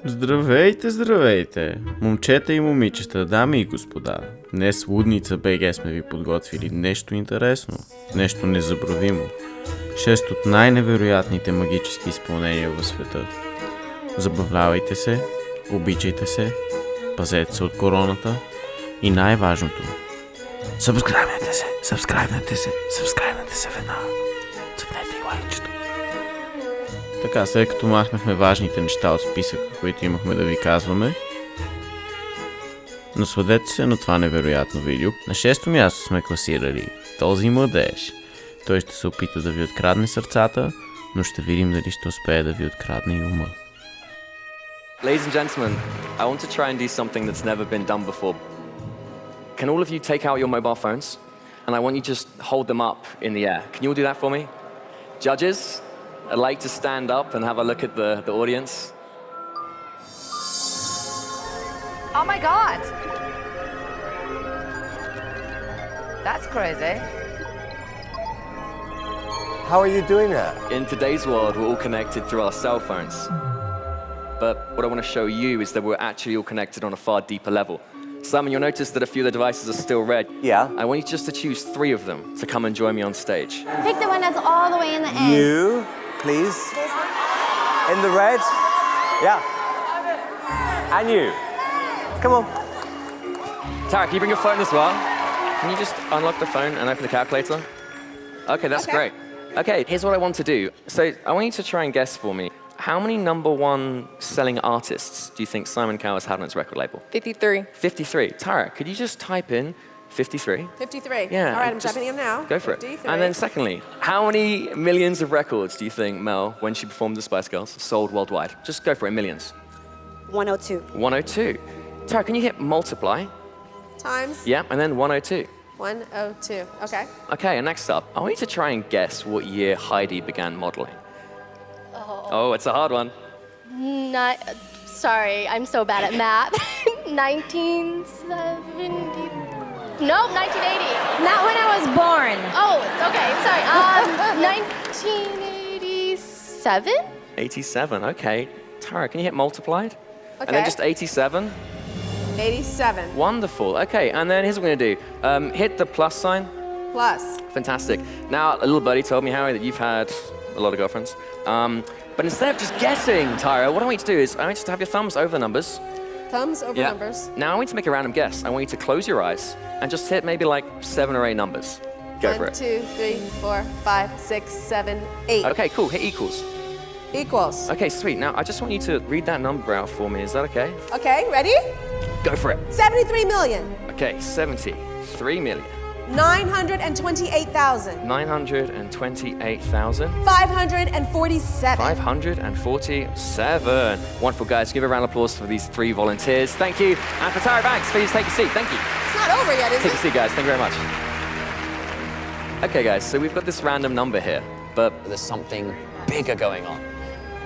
Здравейте, здравейте! Момчета и момичета, дами и господа. Днес Лудница БГ сме ви подготвили нещо интересно, нещо незабравимо. 6 от най-невероятните магически изпълнения в света. Забавлявайте се, обичайте се, пазете се от короната и най-важното – събскрайбнете се веднага. Цъкнете и лайкчето. Така, след като махнахме важните неща от списъка, които имахме да ви казваме, насладете се на това невероятно видео. На 6-то място сме класирали този младеж. Той ще се опита да ви открадне сърцата, но ще видим дали ще успее да ви открадне и ума. Ladies and gentlemen, I want to try and do something that's never been done before. Can all of you take out your mobile phones? And I want you to just hold them up in the air. Can you all do that for me? Judges, I'd like to stand up and have a look at the audience. Oh my God! That's crazy. How are you doing that? In today's world, we're all connected through our cell phones. But what I want to show you is that we're actually all connected on a far deeper level. Simon, you'll notice that a few of the devices are still red. Yeah. I want you just to choose 3 of them to come and join me on stage. Pick the one that's all the way in the end. You, please. In the red. Yeah. And you. Come on. Tara, can you bring your phone as well? Can you just unlock the phone and open the calculator? Okay, that's great. Okay, here's what I want to do. So I want you to try and guess for me. How many #1 selling artists do you think Simon Cowell has had on his record label? 53. 53. Tara, could you just type in 53? 53. Yeah. All right, I'm just typing in now. Go for 53. it. And then secondly, how many millions of records do you think Mel, when she performed the Spice Girls, sold worldwide? Just go for it, millions. 102. 102. Tara, can you hit multiply? Times. Yeah, and then 102. 102. Okay. Okay, and next up, I want you to try and guess what year Heidi began modeling. Oh, it's a hard one. Not, sorry, I'm so bad at math. 1970. Nope, 1980. Not when I was born. Oh, it's okay. Sorry. 1987. 87, okay. Tara, can you hit multiplied? And then Okay. just 87. 87. Wonderful. Okay, and then here's what we're gonna do. Hit the plus sign. Plus. Fantastic. Now, a little buddy told me, Harry, that you've had a lot of girlfriends. But instead of just guessing, Tyra, what I want you to do is I want you to have your thumbs over the numbers. Thumbs over numbers. Now I want you to make a random guess. I want you to close your eyes and just hit maybe like 7 or 8 numbers. Go for 1, it. 2, 3, 4, 5, 6, 7, 8. Okay, cool. Hit equals. Equals. Okay, sweet. Now I just want you to read that number out for me. Is that okay? Okay, ready? Go for it. 73 million. Okay, 73 million. 928,000. 928,000. 547. 547. Wonderful, guys. Give a round of applause for these 3 volunteers. Thank you. And for Tara Banks, please take a seat. Thank you. It's not over yet, is Take a it? seat, guys. Thank you very much. Okay, guys, so we've got this random number here, but there's something bigger going on.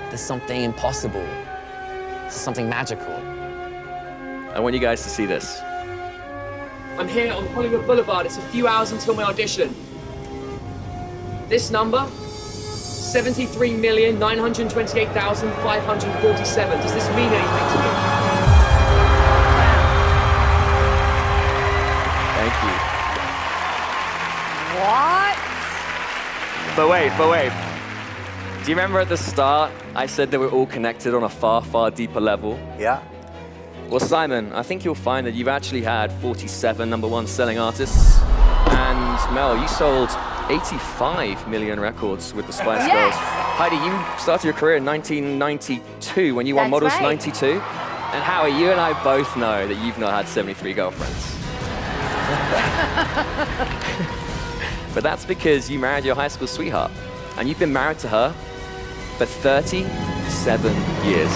There's something impossible. There's something magical. I want you guys to see this. I'm here on Hollywood Boulevard. It's a few hours until my audition. This number, 73,928,547. Does this mean anything to you? Thank you. What? But wait. Do you remember at the start I said that we're all connected on a far, far deeper level? Yeah. Well, Simon, I think you'll find that you've actually had 47 #1 selling artists. And Mel, you sold 85 million records with the Spice Girls. Heidi, you started your career in 1992 when you won That's Models right. 92. And Howie, you and I both know that you've not had 73 girlfriends. But that's because you married your high school sweetheart. And you've been married to her for 37 years.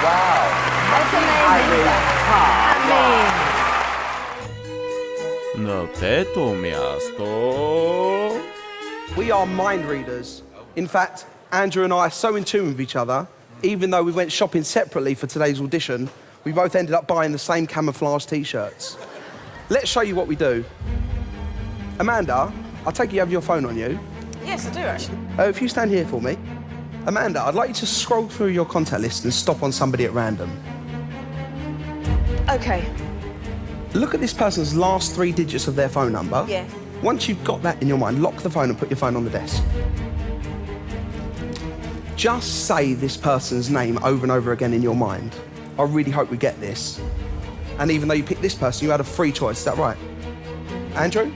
Wow. That's amazing. На 5-то място... We are mind readers. In fact, Andrew and I are so in tune with each other, even though we went shopping separately for today's audition, we both ended up buying the same camouflage T-shirts. Let's show you what we do. Amanda, I take it you have your phone on you. Yes, I do, actually. If you stand here for me. Amanda, I'd like you to scroll through your contact list and stop on somebody at random. OK. Look at this person's last 3 digits of their phone number. Yeah. Once you've got that in your mind, lock the phone and put your phone on the desk. Just say this person's name over and over again in your mind. I really hope we get this. And even though you picked this person, you had a free choice. Is that right? Andrew?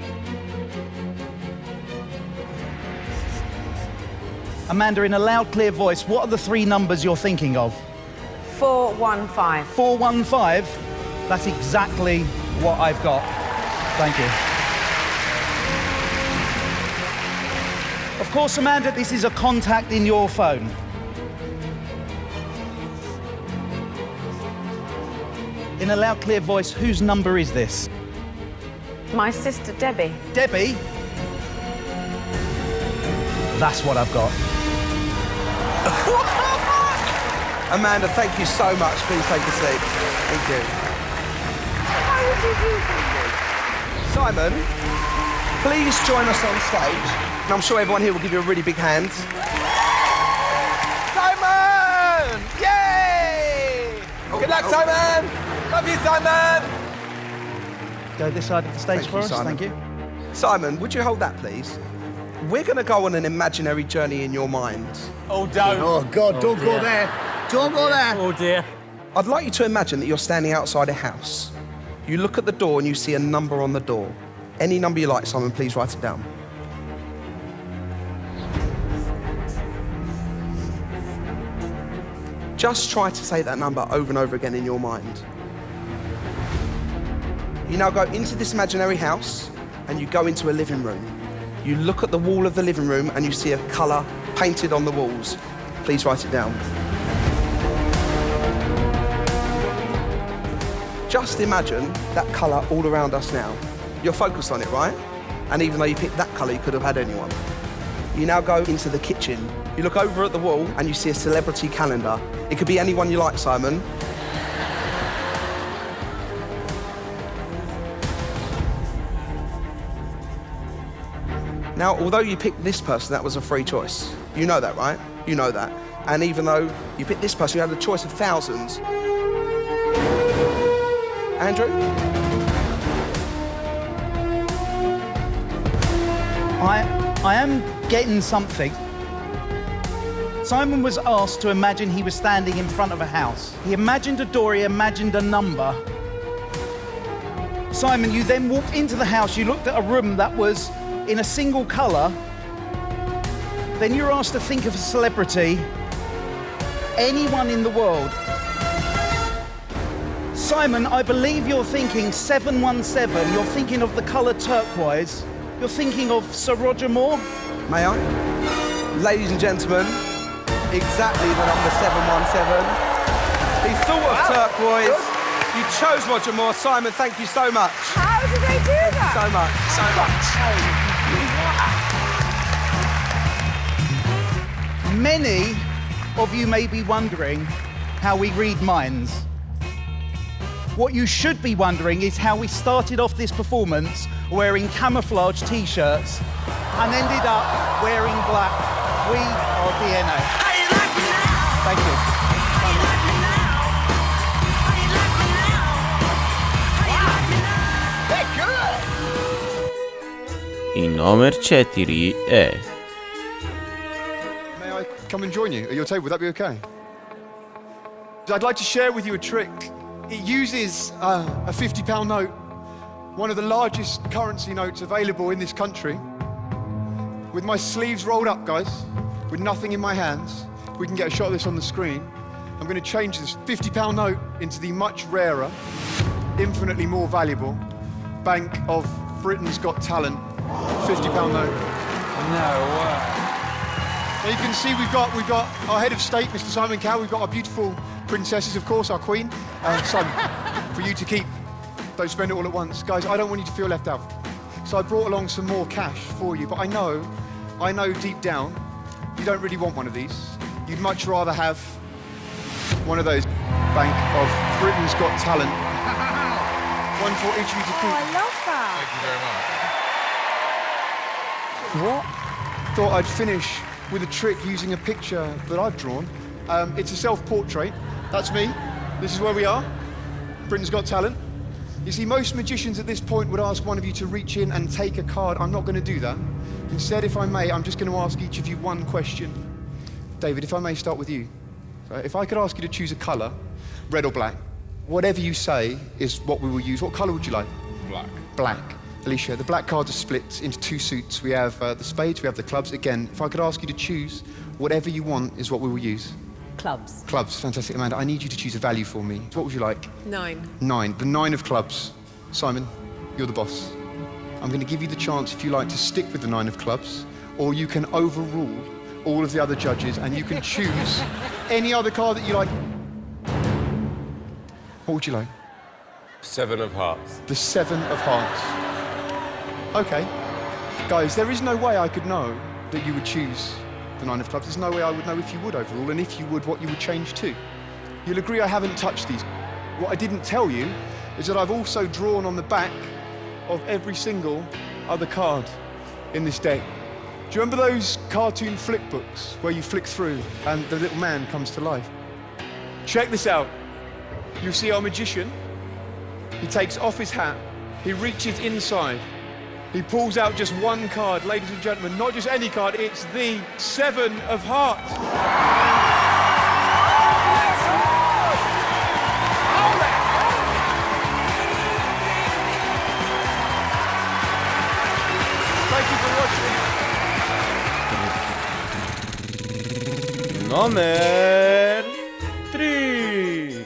Amanda, in a loud, clear voice, what are the 3 numbers you're thinking of? 415. 415? That's exactly what I've got. Thank you. Of course, Amanda, this is a contact in your phone. In a loud, clear voice, whose number is this? My sister Debbie. Debbie? That's what I've got. Amanda, thank you so much. Please take a seat. Thank you. Simon, please join us on stage. And I'm sure everyone here will give you a really big hand. Simon! Yay! Good luck, Simon! Love you, Simon! Go this side of the stage for us. Simon. Thank you. Simon, would you hold that, please? We're going to go on an imaginary journey in your mind. Oh, don't. Oh, God, don't go there. Don't go there. Oh, dear. I'd like you to imagine that you're standing outside a house. You look at the door and you see a number on the door. Any number you like, Simon, please write it down. Just try to say that number over and over again in your mind. You now go into this imaginary house and you go into a living room. You look at the wall of the living room and you see a colour painted on the walls. Please write it down. Just imagine that colour all around us now. You're focused on it, right? And even though you picked that colour, you could have had anyone. You now go into the kitchen. You look over at the wall and you see a celebrity calendar. It could be anyone you like, Simon. Now, although you picked this person, that was a free choice. You know that, right? You know that. And even though you picked this person, you had a choice of thousands. Andrew? I am getting something. Simon was asked to imagine he was standing in front of a house. He imagined a door, he imagined a number. Simon, you then walked into the house, you looked at a room that was in a single colour. Then you're asked to think of a celebrity, anyone in the world. Simon, I believe you're thinking 717. You're thinking of the colour turquoise. You're thinking of Sir Roger Moore. May I? Ladies and gentlemen, exactly the number 717. He thought of turquoise. You chose Roger Moore. Simon, thank you so much. How did they do that? So much. So much. Many of you may be wondering how we read minds. What you should be wondering is how we started off this performance wearing camouflage T-shirts and ended up wearing black. We are DNA. Thank you. И номер 4 е... May I come and join you at your table? Would that be okay? I'd like to share with you a trick. It uses a £50 note, one of the largest currency notes available in this country. With my sleeves rolled up, guys, with nothing in my hands, we can get a shot of this on the screen. I'm going to change this £50 note into the much rarer, infinitely more valuable Bank of Britain's Got Talent £50 note. No way. Now you can see we've got our head of state, Mr. Simon Cowell. We've got our beautiful princesses, of course, our queen, Simon, for you to keep. Don't spend it all at once. Guys, I don't want you to feel left out. So I brought along some more cash for you, but I know deep down you don't really want one of these. You'd much rather have one of those Bank of Britain's Got Talent. One for each of you to keep. I love that. Thank you very much. What? Thought I'd finish with a trick using a picture that I've drawn. It's a self-portrait. That's me. This is where we are. Britain's Got Talent. You see, most magicians at this point would ask one of you to reach in and take a card. I'm not going to do that. Instead, if I may, I'm just going to ask each of you one question. David, if I may start with you. So if I could ask you to choose a colour, red or black, whatever you say is what we will use. What colour would you like? Black. Black. Alicia, the black cards are split into two suits. We have the spades, we have the clubs. Again, if I could ask you to choose, whatever you want is what we will use. Clubs. Clubs, fantastic. Amanda, I need you to choose a value for me. What would you like? 9. 9. The 9 of clubs. Simon, you're the boss. I'm going to give you the chance, if you like, to stick with the 9 of clubs, or you can overrule all of the other judges and you can choose any other card that you like. What would you like? 7 of hearts. The 7 of hearts. Okay. Guys, there is no way I could know that you would choose the 9 of clubs. There's no way I would know if you would overrule, and if you would, what you would change to. You'll agree I haven't touched these. What I didn't tell you is that I've also drawn on the back of every single other card in this deck. Do you remember those cartoon flick books where you flick through and the little man comes to life? Check this out. You see our magician. He takes off his hat. He reaches inside. He pulls out just one card, ladies and gentlemen, not just any card, it's the 7 of hearts. Thank you for watching. Номер 3.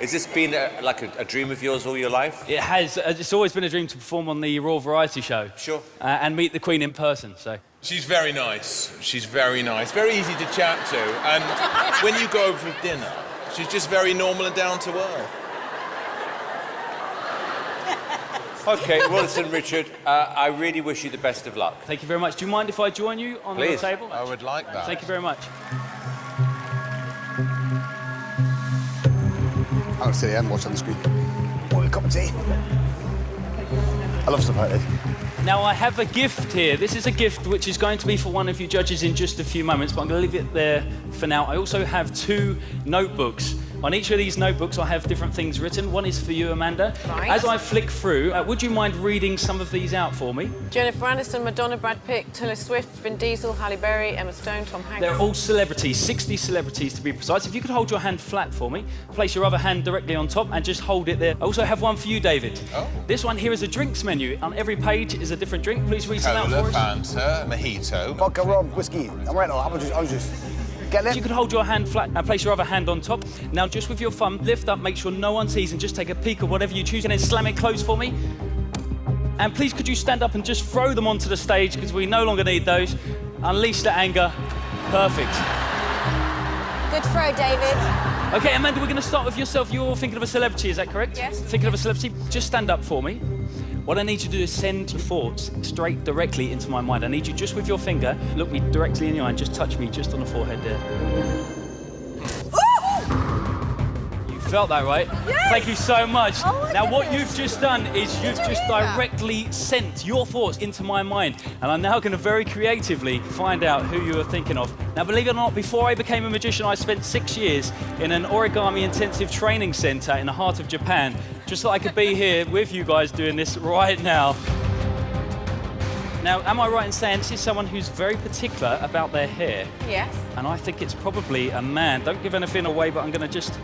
Has this been like a dream of yours all your life? It has. It's always been a dream to perform on the Royal Variety Show. Sure. And meet the Queen in person, so. She's very nice. She's very nice. Very easy to chat to. And when you go over for dinner, she's just very normal and down to earth. Okay, well, listen, Richard, I really wish you the best of luck. Thank you very much. Do you mind if I join you on the table? I would like that. Thank you very much. I'm going to sit here and watch on the screen. Want a cup of tea? I love stuff like this. Now, I have a gift here. This is a gift which is going to be for one of you judges in just a few moments, but I'm going to leave it there for now. I also have 2 notebooks. On each of these notebooks, I have different things written. One is for you, Amanda. Right. As I flick through, would you mind reading some of these out for me? Jennifer Aniston, Madonna, Brad Pitt, Taylor Swift, Vin Diesel, Halle Berry, Emma Stone, Tom Hanks. They're all celebrities, 60 celebrities to be precise. If you could hold your hand flat for me, place your other hand directly on top and just hold it there. I also have one for you, David. Oh. This one here is a drinks menu. On every page is a different drink. Please read some out for us. Fanta, mojito. Vodka, rum, whiskey. I'm right now. I'll just get them. You could hold your hand flat and place your other hand on top. Now, just with your thumb, lift up, make sure no one sees, and just take a peek of whatever you choose, and then slam it closed for me. And please, could you stand up and just throw them onto the stage, because we no longer need those. Unleash the anger. Perfect. Good throw, David. Okay, Amanda, we're going to start with yourself. You're thinking of a celebrity, is that correct? Yes. Thinking of a celebrity? Just stand up for me. What I need you to do is send your thoughts straight directly into my mind. I need you just with your finger, look me directly in the eye and just touch me just on the forehead there. You felt that, right? Yes! Thank you so much. Oh my now, what goodness. you've just done is you've just directly sent your thoughts into my mind. And I'm now going to very creatively find out who you are thinking of. Now, believe it or not, before I became a magician, I spent 6 years in an origami intensive training center in the heart of Japan, just so I could be here with you guys doing this right now. Now, am I right in saying this is someone who's very particular about their hair? Yes. And I think it's probably a man. Don't give anything away, but I'm going to just...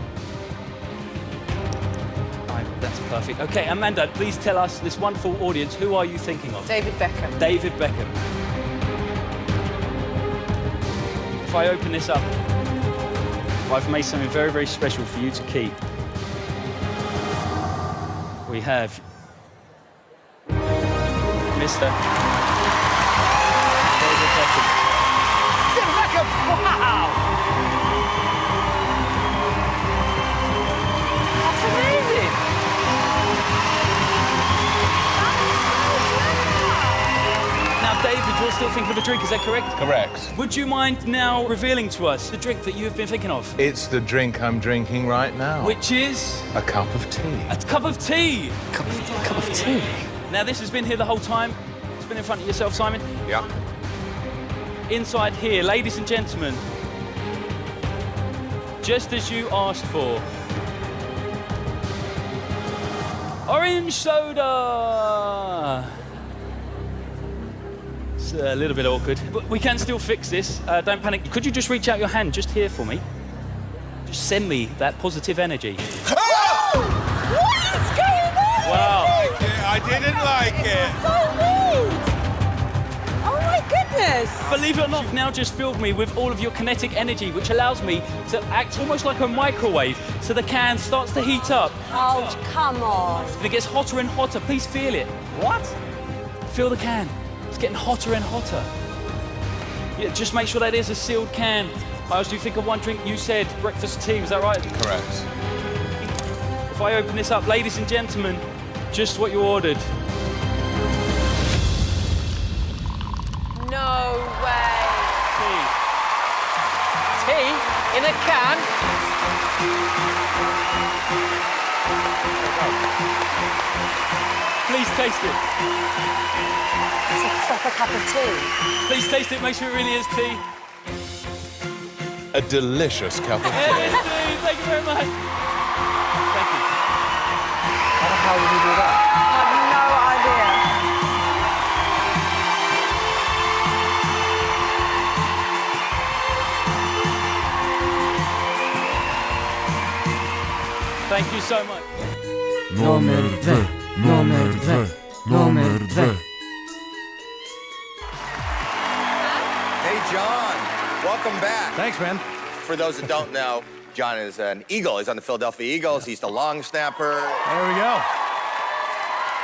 That's perfect. Okay, Amanda, please tell us, this wonderful audience, who are you thinking of? David Beckham. David Beckham. If I open this up, I've made something very, very special for you to keep. We have Mr. David Beckham. David Beckham! Wow! That's amazing. Clifford, you're still thinking of a drink, is that correct? Correct. Would you mind now revealing to us the drink that you have been thinking of? It's the drink I'm drinking right now. Which is? A cup of tea. A cup of tea! Cup of tea. Now, this has been here the whole time. It's been in front of yourself, Simon. Yeah. Inside here, ladies and gentlemen, just as you asked for. Orange soda! It's a little bit awkward, but we can still fix this. Don't panic. Could you just reach out your hand just here for me? Just send me that positive energy. Oh! What is going on? Wow. I didn't like it. So rude. Oh my goodness. Believe it or not, you've now just filled me with all of your kinetic energy, which allows me to act almost like a microwave, so the can starts to heat up. Oh, come on. And it gets hotter and hotter. Please feel it. What? Feel the can. It's getting hotter and hotter. Yeah, just make sure that is a sealed can. I asked you to think of one drink. You said breakfast tea. Was that right? Correct. If I open this up, ladies and gentlemen, just what you ordered. No way. Tea. Tea in a can? Please taste it. It's a proper cup of tea. Please taste it. Make sure it really is tea. A delicious cup of It tea. is tea. Thank you very much. Thank you. How the hell did you do that? I have no idea. Thank you so much. Номер 2, номер 2, номер 2. Hey, John. Welcome back. Thanks, man. For those that don't know, John is an Eagle. He's on the Philadelphia Eagles. He's the long snapper. There we go.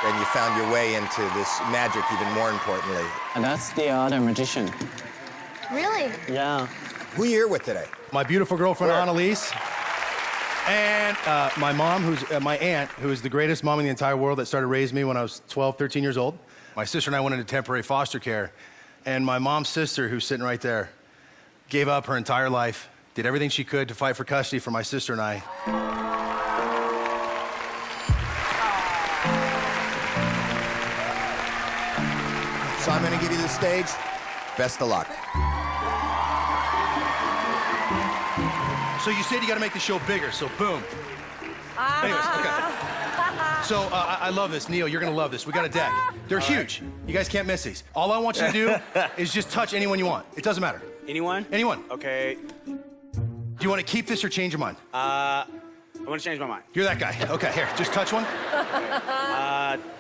And you found your way into this magic even more importantly. And that's the other magician. Really? Yeah. Who are you here with today? My beautiful girlfriend, Where? Annalise. And my mom, who's my aunt, who is the greatest mom in the entire world that started raising me when I was 12, 13 years old. My sister and I went into temporary foster care. And my mom's sister, who's sitting right there, gave up her entire life, did everything she could to fight for custody for my sister and I. So I'm going to give you the stage. Best of luck. So you said you got to make the show bigger, so boom. Anyways, okay. So I love this. Neil, you're going to love this. We got a deck. They're huge. You guys can't miss these. All I want you to do is just touch anyone you want. It doesn't matter. Anyone? Anyone. Okay. Do you want to keep this or change your mind? I want to change my mind. You're that guy. Okay, here, just touch one.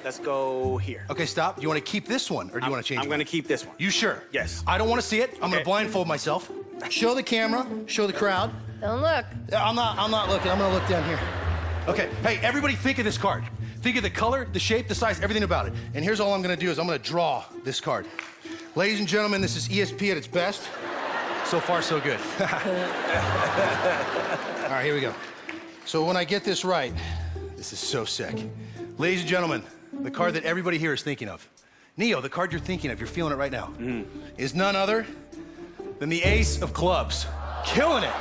Let's go here. Okay, stop. Do you want to keep this one or do you want to change I'm it? going to keep this one. You sure? Yes. I don't want to see it. I'm going to blindfold myself. Show the camera. Show the crowd. Don't look. I'm not looking. I'm going to look down here. Okay. Hey, everybody think of this card. Think of the color, the shape, the size, everything about it. And here's all I'm going to do is I'm going to draw this card. Ladies and gentlemen, this is ESP at its best. So far, so good. All right, here we go. So when I get this right, this is so sick. Ladies and gentlemen, the card that everybody here is thinking of. Neo, the card you're thinking of, you're feeling it right now, is none other than the Ace of Clubs. Killing it.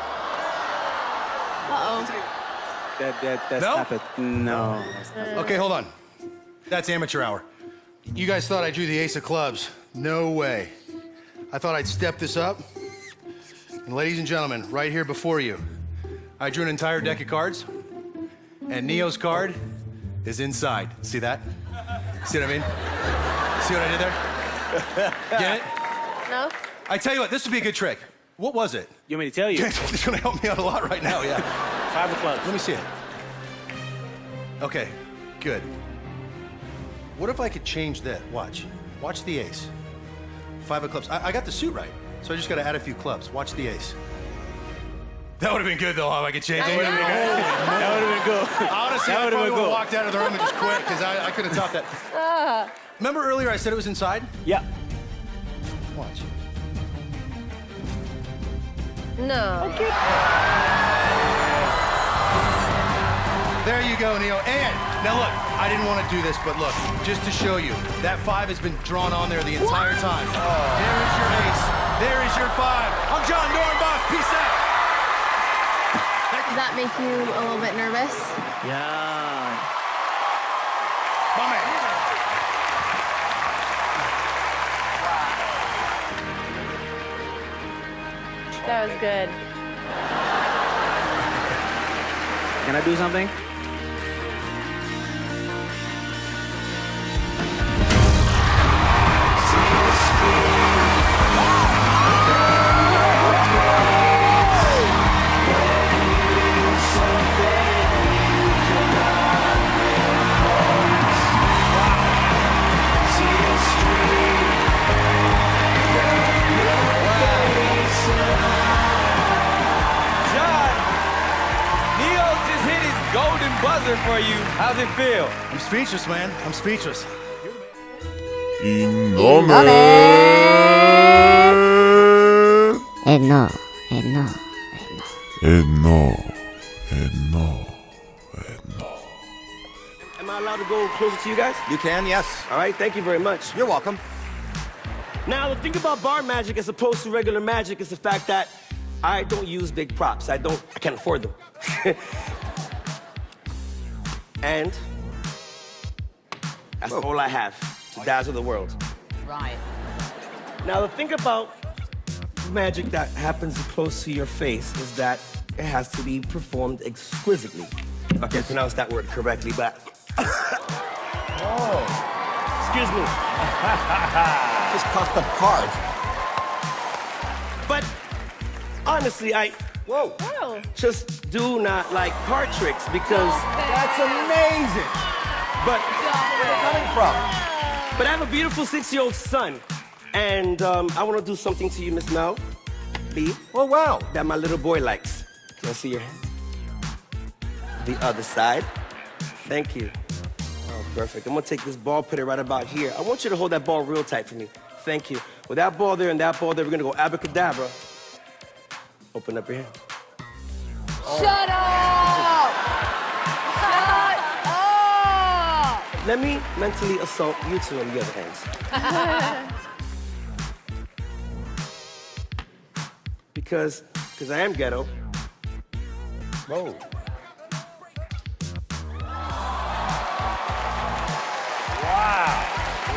Uh-oh. That's No? not it. No. Okay, hold on. That's amateur hour. You guys thought I drew the Ace of Clubs. No way. I thought I'd step this up. And ladies and gentlemen, right here before you, I drew an entire deck of cards, and Neo's card is inside. See that? See what I mean? See what I did there? Get it? No? I tell you what, this would be a good trick. What was it? You want me to tell you? It's gonna help me out a lot right now, yeah. 5 of clubs. Let me see it. Okay, good. What if I could change that? Watch. Watch the ace. 5 of clubs. I got the suit right, so I just gotta add a few clubs. Watch the ace. That would have been good, though, how I could change it. That would have been good. Honestly, I probably would have walked out of the room and just quit, because I couldn't top that. Remember earlier I said it was inside? Yeah. Watch. No. Okay. There you go, Neo. And now look, I didn't want to do this, but look, just to show you, that 5 has been drawn on there the entire time. There is your ace. There is your 5. I'm John Dornbach. Peace out. Does that make you a little bit nervous? Yeah. My man. That was good. Can I do something? Buzzer for you. How's it feel? I'm speechless, man. I'm speechless. Едно. Am I allowed to go closer to you guys? You can, yes. All right, thank you very much. You're welcome. Now, the thing about bar magic as opposed to regular magic is the fact that I don't use big props. I can't afford them. And that's all I have to dazzle the world. Right. Now, the thing about magic that happens close to your face is that it has to be performed exquisitely. If I can pronounce that word correctly, but... Oh. Excuse me. Just coughed up hard. But honestly, Whoa. Just do not like card tricks because... That's amazing. But... Where are you coming from? But I have a beautiful 6-year-old son. And I want to do something to you, Miss Mel. B. Oh, wow. That my little boy likes. Can I see your hand? The other side. Thank you. Oh, perfect. I'm going to take this ball, put it right about here. I want you to hold that ball real tight for me. Thank you. With that ball there and that ball there, we're going to go abracadabra. Open up your hand. Oh. Shut up! Shut up! Let me mentally assault you two on the other hands. Because I am ghetto. Whoa.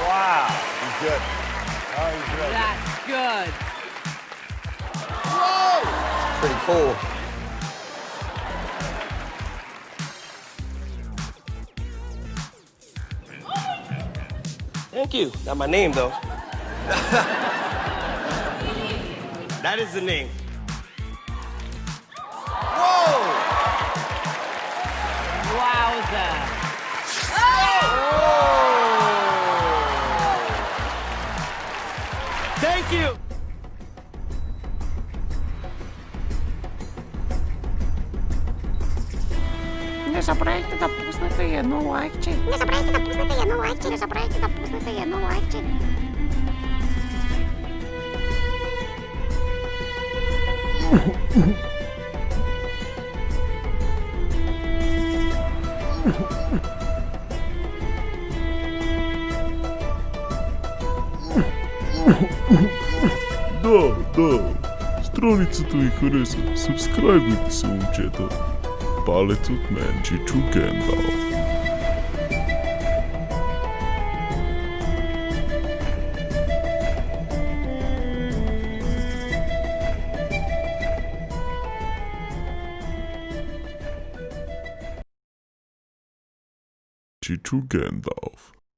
Wow. He's good. Oh, he's really That's good. Whoa! Pretty cool. Thank you. Not my name, though. That is the name. Whoa! Wowza. Thank you. Не забравяйте да пуснете едно лайкче. Не забравяйте да пуснете едно лайкче. Не забравяйте да пуснете едно лайкче. Да. Страницата ви хареса. Събскрайбнете се, момчета. Палец от мен, Чичо Гендалф. Чичо Гендалф.